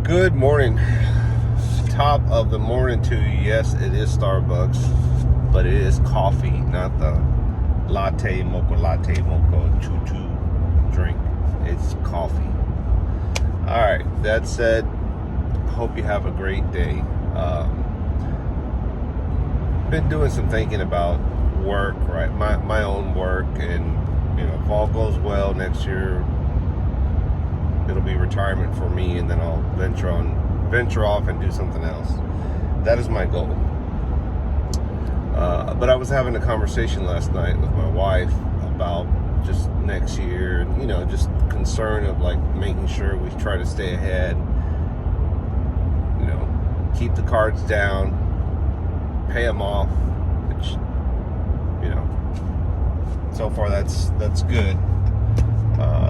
Good morning. Top of the morning to you. Yes, it is Starbucks, but it is coffee, not the latte mocha choo-choo drink. It's coffee. All right, that said, hope you have a great day. Been doing some thinking about work, right? My own work, and if all goes well next year, it'll be retirement for me, and then I'll venture off and do something else. That is my goal. But I was having a conversation last night with my wife about just next year, and just concern of like making sure we try to stay ahead. Keep the cards down, pay them off, which so far that's good.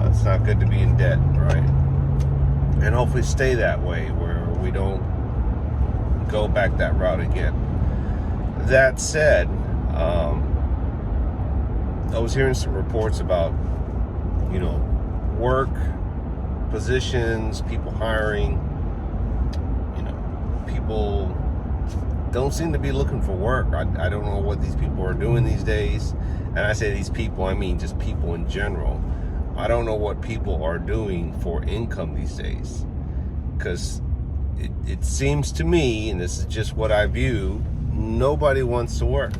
It's not good to be in debt, right? And hopefully stay that way where we don't go back that route again. That said, I was hearing some reports about, work, positions, people hiring. People don't seem to be looking for work. I don't know what these people are doing these days. And I say these people, I mean just people in general. I don't know what people are doing for income these days, because it seems to me, and this is just what I view, nobody wants to work.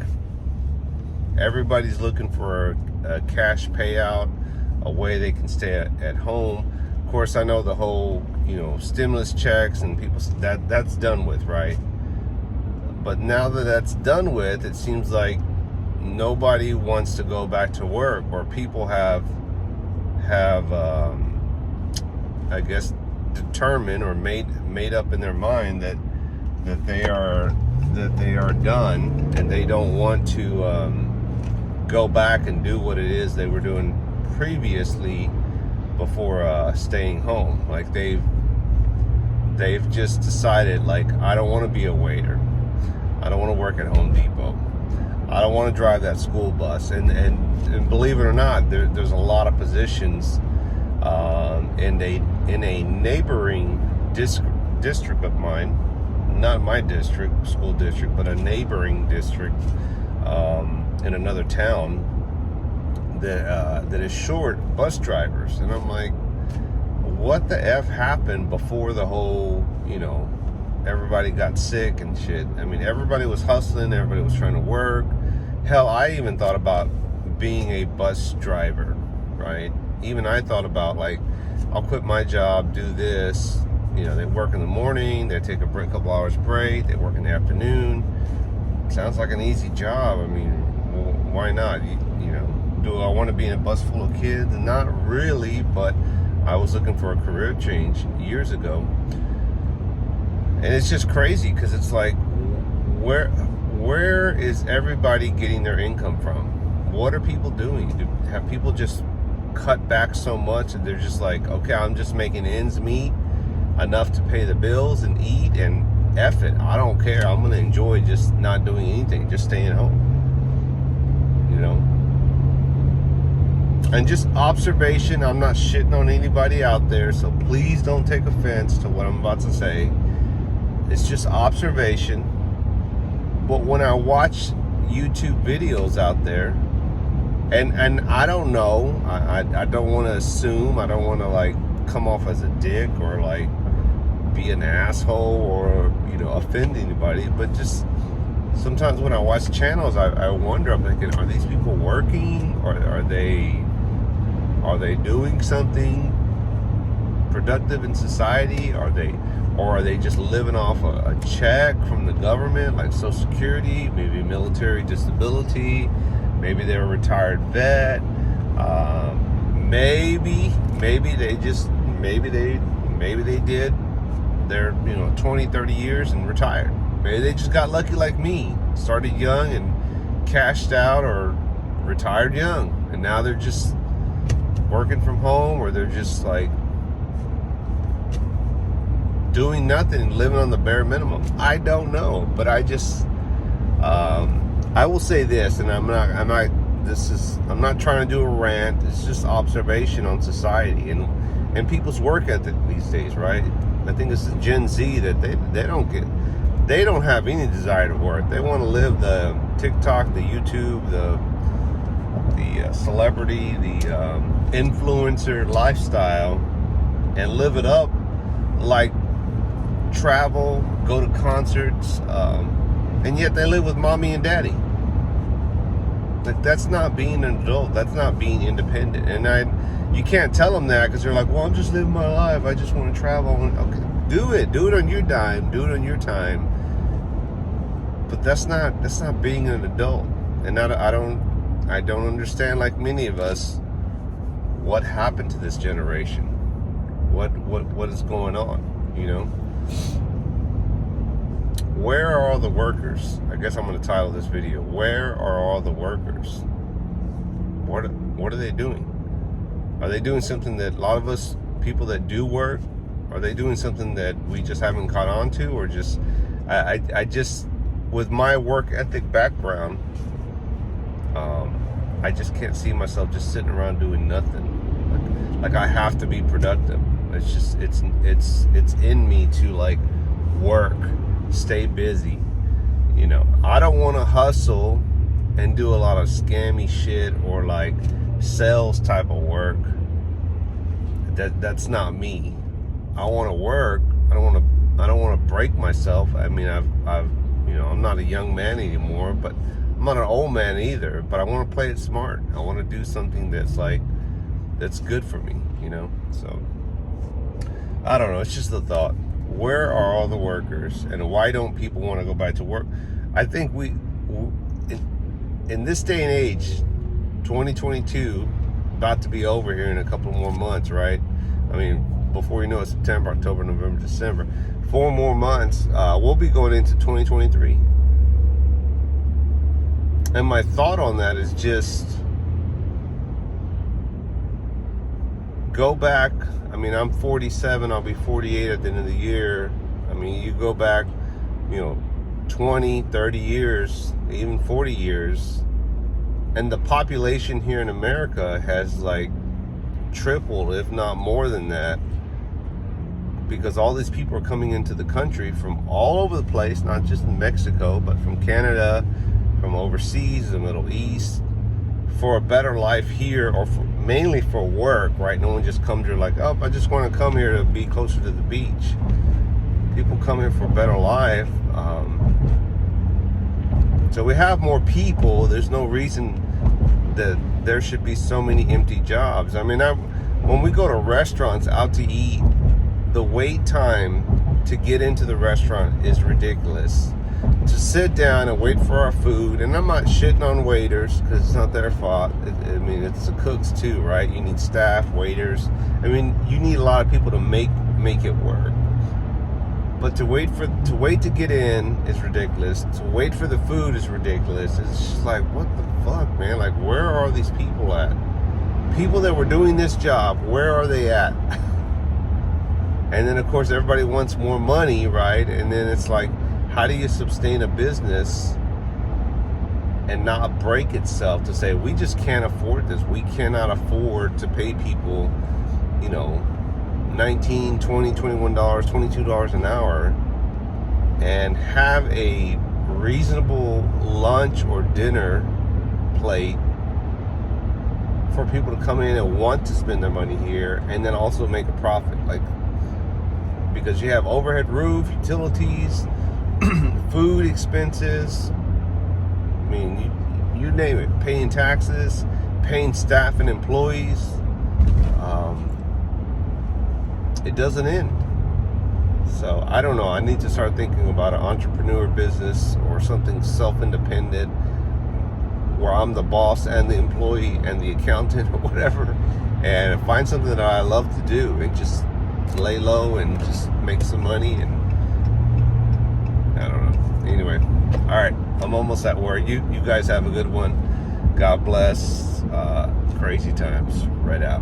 Everybody's looking for a cash payout, a way they can stay at home. Of course, I know the whole, stimulus checks and people, that's done with, right? But now that that's done with, it seems like nobody wants to go back to work, or people have I guess determined or made up in their mind that they are done, and they don't want to go back and do what it is they were doing previously before staying home. Like they've just decided, like, I don't want to be a waiter, I don't want to work at Home Depot, I don't want to drive that school bus. And believe it or not, there's a lot of positions in a neighboring district of mine, not my district, school district, but a neighboring district in another town that is short bus drivers. And I'm like, what the F happened before the whole, everybody got sick and shit? I mean, everybody was hustling, everybody was trying to work. Hell, I even thought about being a bus driver, right? Even I thought about, like, I'll quit my job, do this. They work in the morning, they take a couple hours break, they work in the afternoon. Sounds like an easy job. I mean, well, why not? Do I want to be in a bus full of kids? Not really, but I was looking for a career change years ago. And it's just crazy, because it's like, where is everybody getting their income from? What are people doing? Have people just cut back so much that they're just like, okay, I'm just making ends meet, enough to pay the bills and eat, and F it, I don't care, I'm going to enjoy just not doing anything, just staying home. And just observation, I'm not shitting on anybody out there, so please don't take offense to what I'm about to say. It's just observation. But when I watch YouTube videos out there, and I don't know, I don't want to assume, I don't want to like come off as a dick or like be an asshole or offend anybody, but just sometimes when I watch channels, I wonder, I'm thinking, are these people working, or are they doing something productive in society? Or are they just living off a check from the government, like Social Security, maybe military disability, maybe they're a retired vet, maybe they did their 20, 30 years and retired. Maybe they just got lucky like me, started young and cashed out, or retired young, and now they're just working from home, or they're just like doing nothing, living on the bare minimum. I don't know, but I just I will say this, and I'm not trying to do a rant. It's just observation on society and people's work ethic these days, right? I think it's the Gen Z that they don't have any desire to work. They want to live the TikTok, the YouTube, the celebrity, the influencer lifestyle, and live it up, like travel, go to concerts, and yet they live with mommy and daddy. Like, that's not being an adult. That's not being independent. And you can't tell them that, because they're like, well, I'm just living my life. I just want to travel. Okay, do it on your dime. Do it on your time. But that's not being an adult. And I don't understand, like many of us, what happened to this generation. What is going on, you know? Where are all the workers? I guess I'm going to title this video, Where are all the workers? What are they doing? Are they doing something that a lot of us, people that do work, are they doing something that we just haven't caught on to? Or just, I just, with my work ethic background, I just can't see myself just sitting around doing nothing. Like I have to be productive. It's just, it's in me to like work, stay busy. You know, I don't want to hustle and do a lot of scammy shit or like sales type of work. That's not me. I want to work. I don't want to break myself. I mean, I've you know, I'm not a young man anymore, but I'm not an old man either. But I want to play it smart. I want to do something that's good for me, you know. So I don't know. It's just a thought. Where are all the workers, and why don't people want to go back to work? I think in this day and age, 2022, about to be over here in a couple more months, right? I mean, before you know it, September, October, November, December, 4 more months, we'll be going into 2023. And my thought on that is just go back. I mean, I'm 47, I'll be 48 at the end of the year. I mean, you go back, you know, 20, 30 years, even 40 years, and the population here in America has like tripled, if not more than that, because all these people are coming into the country from all over the place, not just in Mexico, but from Canada, from overseas, the Middle East, for a better life here, or mainly for work, right? No one just comes here like, oh, I just want to come here to be closer to the beach. People come here for a better life. So we have more people. There's no reason that there should be so many empty jobs. I mean, when we go to restaurants out to eat, the wait time to get into the restaurant is ridiculous. To sit down and wait for our food, and I'm not shitting on waiters because it's not their fault. I mean, it's the cooks too, right? You need staff, waiters. I mean, you need a lot of people to make it work. But to wait to get in is ridiculous. To wait for the food is ridiculous. It's just like, what the fuck, man? Like, where are these people at? People that were doing this job, where are they at? And then, of course, everybody wants more money, right? And then it's like, how do you sustain a business and not break itself to say, we just can't afford this. We cannot afford to pay people, you know, $19, $20, $21, $22 an hour and have a reasonable lunch or dinner plate for people to come in and want to spend their money here and then also make a profit. Like, because you have overhead roof, utilities, food expenses, I mean, you name it, paying taxes, paying staff and employees. It doesn't end. So I don't know, I need to start thinking about an entrepreneur business or something self-independent where I'm the boss and the employee and the accountant or whatever, and find something that I love to do and just lay low and just make some money. And I don't know. Anyway, all right, I'm almost at work. You guys have a good one. God bless. Crazy times. Right out.